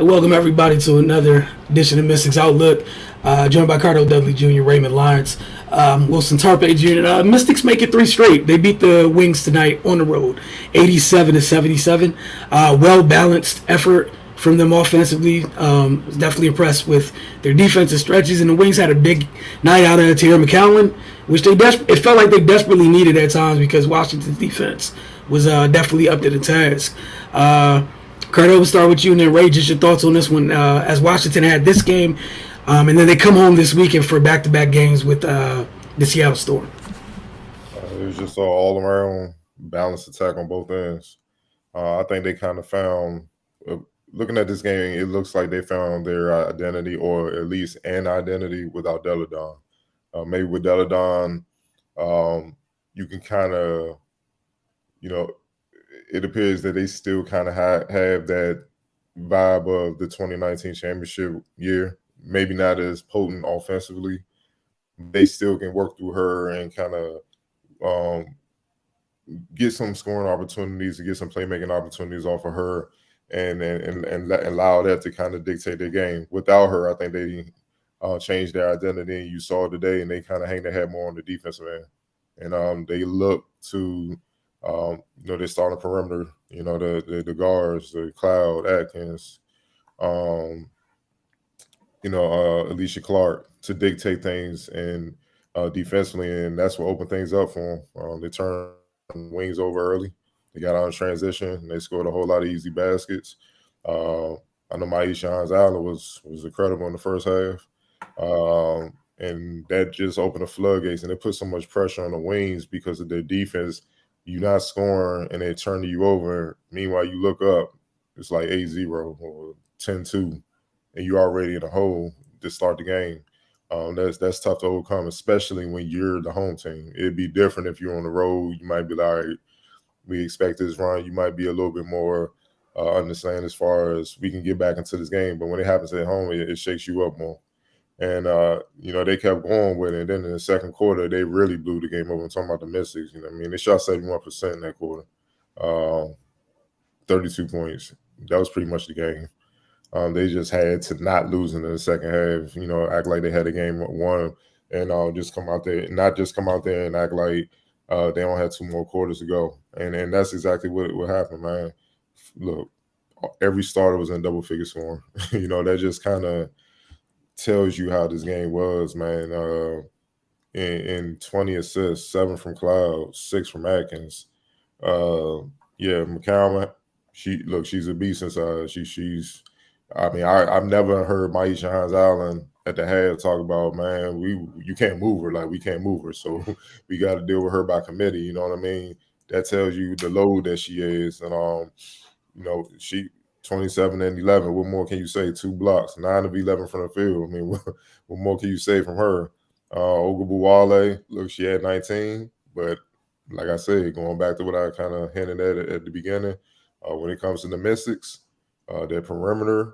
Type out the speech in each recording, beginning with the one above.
and welcome everybody to another edition of Mystics Outlook. Joined by Cardo Dudley Jr., Raymond Lawrence, Wilson Tarpe Jr. Mystics make it three straight. They beat the Wings tonight on the road, 87-77. Well balanced effort from them offensively. Was definitely impressed with their defensive stretches, and the Wings had a big night out of Tierra McCowan, which it felt like they desperately needed at times because Washington's defense was definitely up to the task. Cardo, we'll start with you, and then Ray, just your thoughts on this one. As Washington had this game, and then they come home this weekend for back-to-back games with the Seattle Storm. It was just an all-around balanced attack on both ends. I think they kind of found, looking at this game, it looks like they found their identity, or at least an identity, without Deladon. Maybe with Deladon, you can kind of, it appears that they still kind of have that vibe of the 2019 championship year. Maybe not as potent offensively. They still can work through her and kind of get some scoring opportunities, to get some playmaking opportunities off of her, and allow that to kind of dictate their game. Without her, I think they changed their identity. You saw it today, and they kind of hang their head more on the defensive end. And they look to they start on perimeter, the guards, the Cloud, Atkins, Alicia Clark, to dictate things and defensively, and that's what opened things up for them. They turned Wings over early. They got out in transition, and they scored a whole lot of easy baskets. I know Maisha Hans-Allen was incredible in the first half, and that just opened the floodgates, and it put so much pressure on the Wings because of their defense. You're not scoring, and they turn you over. Meanwhile, you look up, it's like 8-0 or 10-2, and you're already in a hole to start the game. That's tough to overcome, especially when you're the home team. It'd be different if you're on the road. You might be like, all right, we expect this run. You might be a little bit more understanding as far as we can get back into this game. But when it happens at home, it shakes you up more. And, they kept going with it. And then in the second quarter, they really blew the game over. I'm talking about the Mystics. They shot 71% in that quarter. 32 points. That was pretty much the game. They just had to not lose in the second half, act like they had a game won, and just come out there, not just come out there and act like they don't have 2 more quarters to go. And that's exactly what happened, man. Look, every starter was in double-figure scoring. That just kind of tells you how this game was, man. In 20 assists, 7 from Cloud, 6 from Atkins. McCallum, she's a beast inside. I've never heard Maisha Hans-Allen at the half talk about, man, you can't move her, like we can't move her, so we got to deal with her by committee. You know what I mean? That tells you the load that she is, and she 27 and 11. What more can you say? 2 blocks, 9 of 11 from the field. What more can you say from her? Ogabuwale, look, she had 19, but like I said, going back to what I kind of hinted at the beginning, when it comes to the Mystics, their perimeter,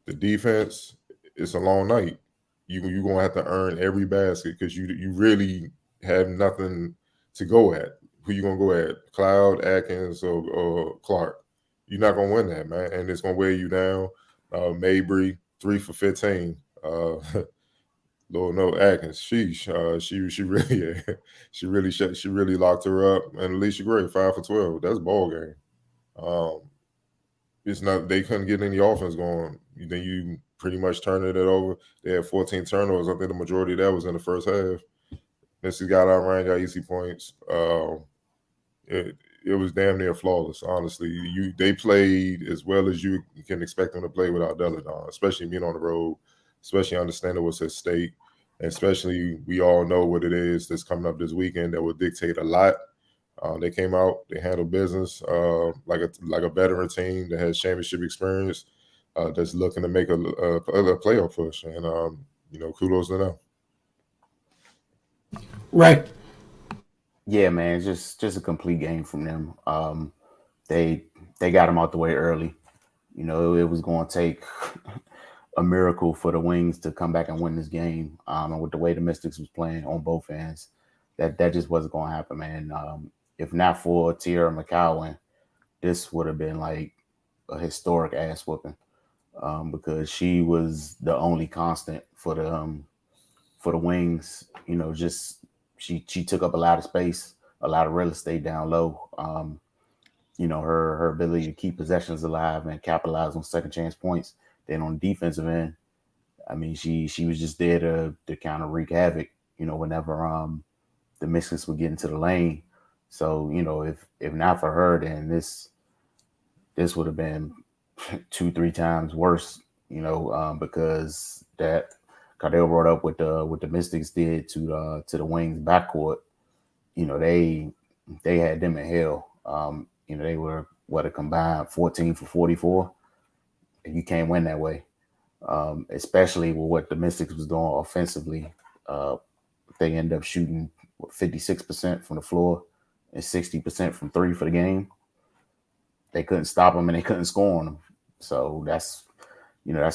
the defense, it's a long night. You're going to have to earn every basket because you really have nothing to go at. Who you going to go at? Cloud, Atkins, or Clark? You're not going to win that, man, and it's going to weigh you down. Mabry, 3 for 15. Lord no, Atkins, she really locked her up. And Alicia Gray, 5 for 12. That's ball game. It's not, they couldn't get any offense going. Then you pretty much turned it over. They had 14 turnovers. I think the majority of that was in the first half. Messi got out, Ryan got easy points. It was damn near flawless, honestly. They played as well as you can expect them to play without Deladon, especially being on the road, especially understanding what's at stake, and especially we all know what it is that's coming up this weekend that will dictate a lot. They came out, they handled business like a veteran team that has championship experience, that's looking to make a playoff push, and kudos to them. Right. Yeah, man, just a complete game from them. They got them out the way early. It was going to take a miracle for the Wings to come back and win this game. And with the way the Mystics was playing on both ends, that just wasn't going to happen, man. If not for Tierra McCowan, this would have been like a historic ass whooping. because she was the only constant for the Wings. You know, just she took up a lot of space, a lot of real estate down low. You know, her ability to keep possessions alive and capitalize on second chance points. Then on the defensive end, I mean, she was just there to kind of wreak havoc. You know, whenever the Mystics would get into the lane. So you know, if not for her, then this would have been 2-3 times worse. You know, because that Cardell brought up what the Mystics did to the Wings backcourt. You know, they had them in hell. You know, they were a combined 14 for 44. And you can't win that way. Especially with what the Mystics was doing offensively. They end up shooting 56% from the floor and 60% from three for the game. They couldn't stop them and they couldn't score on them. So that's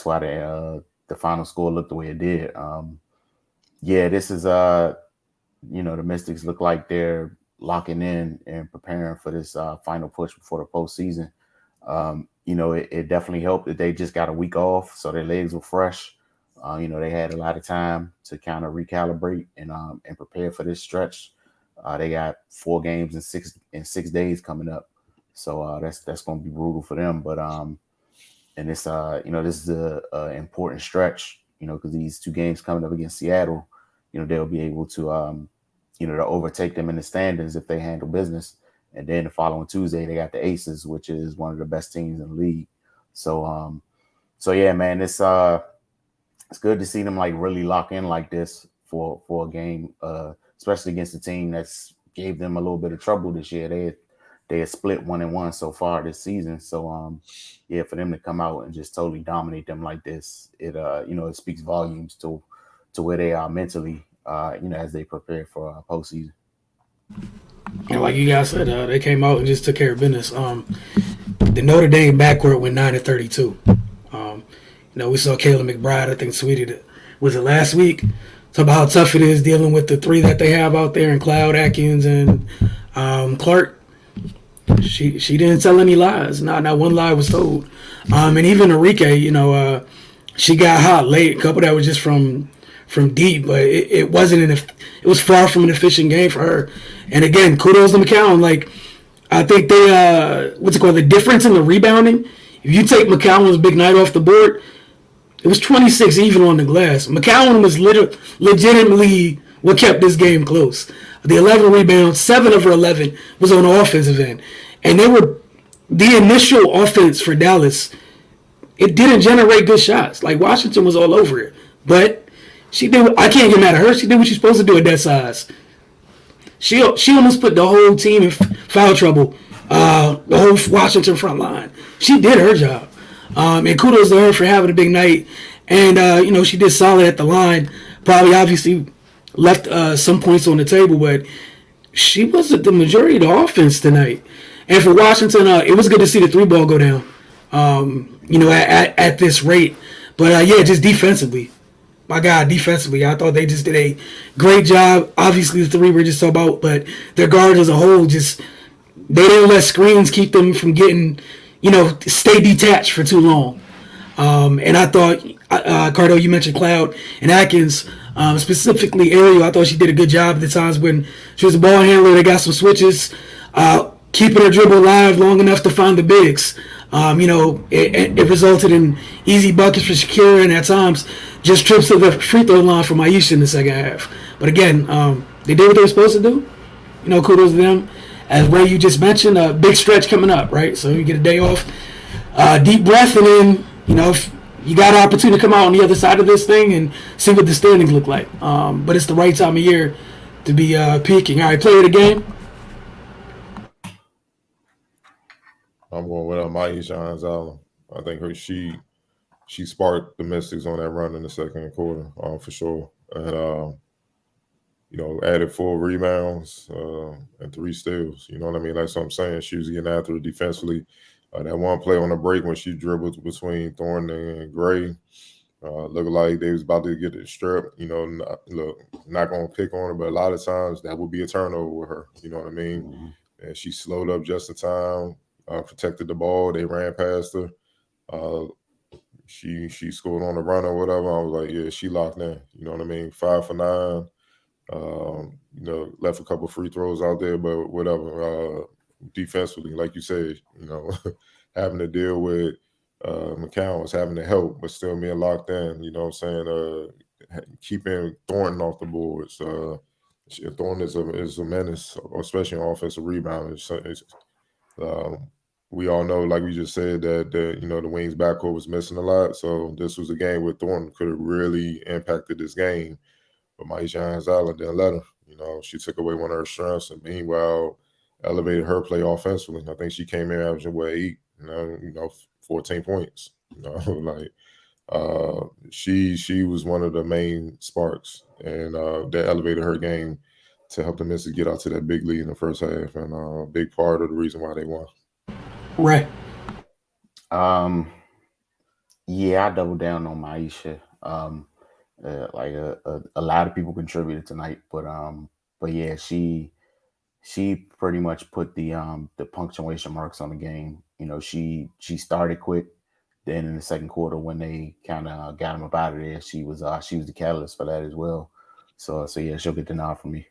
why the final score looked the way it did. Yeah, this is you know, the Mystics look like they're locking in and preparing for this final push before the postseason. You know, it definitely helped that they just got a week off, so their legs were fresh. You know, they had a lot of time to kind of recalibrate and prepare for this stretch. They got 4 games in 6 days coming up, so that's going to be brutal for them. But and this you know, this is a important stretch. You know, because these 2 games coming up against Seattle, you know, they'll be able to you know, to overtake them in the standings if they handle business. And then the following Tuesday, they got the Aces, which is one of the best teams in the league. So, so yeah, man, it's good to see them like really lock in like this for a game, especially against a team that's gave them a little bit of trouble this year. They had split 1-1 so far this season. So, yeah, for them to come out and just totally dominate them like this, it you know, it speaks volumes to where they are mentally, you know, as they prepare for postseason. And like you guys said, they came out and just took care of business. The Notre Dame backcourt went 9-32. You know, we saw Kayla McBride, I think, tweeted it. Was it last week? Talk about how tough it is dealing with the 3 that they have out there, and Cloud, Atkins, and Clark. She didn't tell any lies. Not one lie was told. And even Enrique, you know, she got hot late. A couple that was just from deep, but it wasn't it was far from an efficient game for her. And again, kudos to McCowan. Like, I think they the difference in the rebounding. If you take McCowan's big night off the board, it was 26 even on the glass. McCowan was legitimately what kept this game close. The 11 rebounds, 7 of her 11 was on the offensive end. And they were the initial offense for Dallas. It didn't generate good shots. Like, Washington was all over it. But she did. I can't get mad at her. She did what she's supposed to do at that size. She almost put the whole team in foul trouble. The whole Washington front line. She did her job. And kudos to her for having a big night. And, you know, she did solid at the line. Probably, obviously, left some points on the table, but she was the majority of the offense tonight. And for Washington, it was good to see the 3-ball go down, you know, at this rate. But, yeah, just defensively. My God, defensively, I thought they just did a great job. Obviously, the 3 we're just talking about, but their guards as a whole they didn't let screens keep them from getting, you know, stay detached for too long. And I thought, Cardo, you mentioned Cloud and Atkins, specifically Ariel. I thought she did a good job at the times when she was a ball handler. They got some switches, keeping her dribble alive long enough to find the bigs. You know, it resulted in easy buckets for Shakira, and at times just trips to the free throw line for Maisha in the second half. But again, they did what they were supposed to do. You know, kudos to them. As Ray, you just mentioned, a big stretch coming up, right? So you get a day off, deep breath, and then, you know, if you got an opportunity to come out on the other side of this thing and see what the standings look like. But it's the right time of year to be peaking. All right, player of the game. I'm going with Maisha Allen. I think she sparked the Mystics on that run in the second quarter, for sure. And you know, added 4 rebounds and 3 steals. You know what I mean? That's what I'm saying. She was getting after it defensively. That one play on the break when she dribbled between Thornton and Gray, looked like they was about to get it stripped. You know, not going to pick on her, but a lot of times that would be a turnover with her. You know what I mean? Mm-hmm. And she slowed up just in time, protected the ball. They ran past her. she scored on the run or whatever. I was like, yeah, she locked in. You know what I mean? 5 for 9. Left a couple free throws out there, but whatever. Defensively, like you said, having to deal with McCown was having to help, but still being locked in. You know what I'm saying? Keeping Thornton off the boards. Thornton is a menace, especially on offensive rebound. We all know, like we just said, that the Wings backcourt was missing a lot. So this was a game where Thornton could have really impacted this game. But Maisha Hines-Allen didn't let her. She took away one of her strengths, and meanwhile elevated her play offensively. I think she came in averaging 8, 14 points. She was one of the main sparks, and that elevated her game to help the Mystics get out to that big lead in the first half, and a big part of the reason why they won. Right. Yeah, I doubled down on Maisha. A lot of people contributed tonight, but yeah, she pretty much put the punctuation marks on the game. She started quick. Then in the second quarter, when they kind of got him up out of there, she was the catalyst for that as well. So yeah, she'll get the nod from me.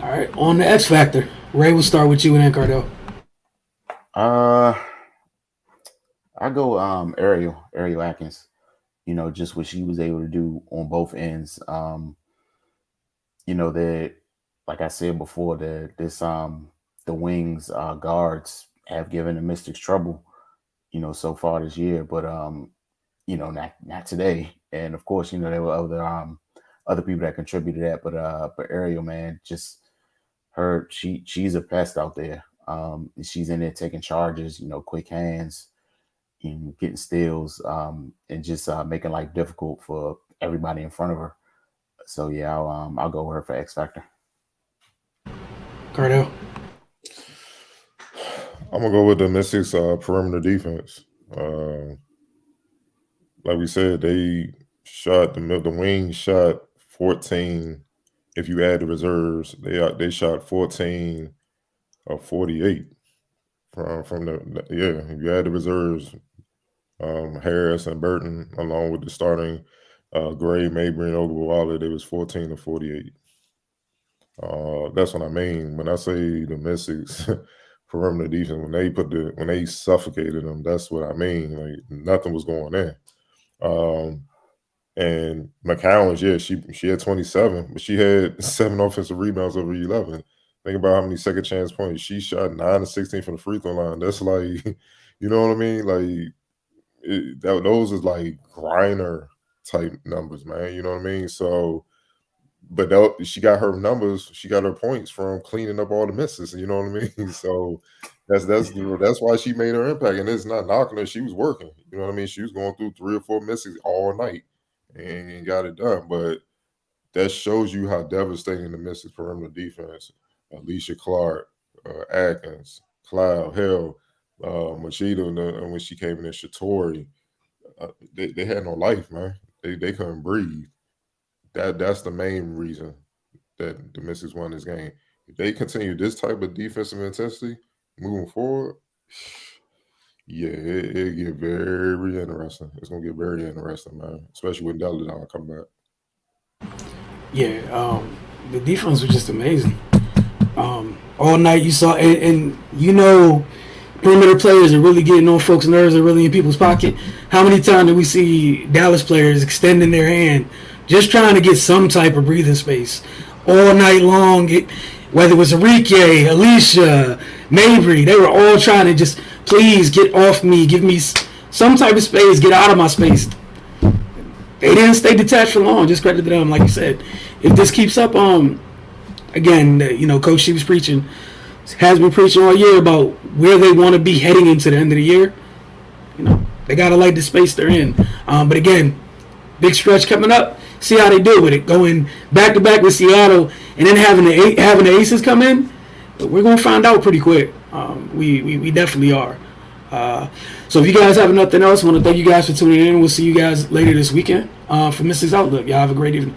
All right, on the X Factor, Ray, we'll start with you and then Cardell. I go Ariel Atkins. Just what she was able to do on both ends. That, like I said before, the Wings guards have given the Mystics trouble, so far this year. But not today. And of course, there were other people that contributed that. But Ariel, man, just her, she's a pest out there. She's in there taking charges, quick hands, getting steals, and just making life difficult for everybody in front of her. So yeah, I'll go with her for X Factor. Cardell. I'm gonna go with the Mystics perimeter defense. Like we said, they shot the Wings shot 14. If you add the reserves, they shot 14 of 48 from the If you add the reserves, Harris and Burton, along with the starting Gray, Mabry, and Ogbowale, they was 14 to 48. That's what I mean when I say the Mystics perimeter defense. When they suffocated them, that's what I mean. Like nothing was going in. And McCowan, yeah, she had 27, but she had 7 offensive rebounds over 11. Think about how many second chance points she shot. 9 to 16 from the free throw line. That's like, you know what I mean? Like those is like Griner type numbers, man. You know what I mean? So, but she got her numbers. She got her points from cleaning up all the misses. You know what I mean? So that's why she made her impact. And it's not knocking her. She was working. You know what I mean? She was going through 3 or 4 misses all night and got it done. But that shows you how devastating the Mystics perimeter defense. Alicia Clark, Atkins, Cloud, Machida, when she came in, Shatori, they had no life, man. They couldn't breathe. That's the main reason that the Mystics won this game. If they continue this type of defensive intensity moving forward, yeah, it'll get very interesting. It's gonna get very interesting, man. Especially when DAL come back. Yeah, the defense was just amazing. All night you saw, and perimeter players are really getting on folks' nerves. Are really in people's pocket. How many times do we see Dallas players extending their hand, just trying to get some type of breathing space all night long? Whether it was Enrique, Alicia, Mabry, they were all trying to just, please get off me, give me some type of space, get out of my space. They didn't stay detached for long. Just credit to them, like you said. If this keeps up, again, Coach she was preaching, has been preaching all year about where they want to be heading into the end of the year. They gotta like the space they're in. But again, big stretch coming up. See how they do with it. Going back to back with Seattle, and then having the Aces come in. But we're gonna find out pretty quick. We definitely are. So if you guys have nothing else, I want to thank you guys for tuning in. We'll see you guys later this weekend for Mystics Outlook. Y'all have a great evening.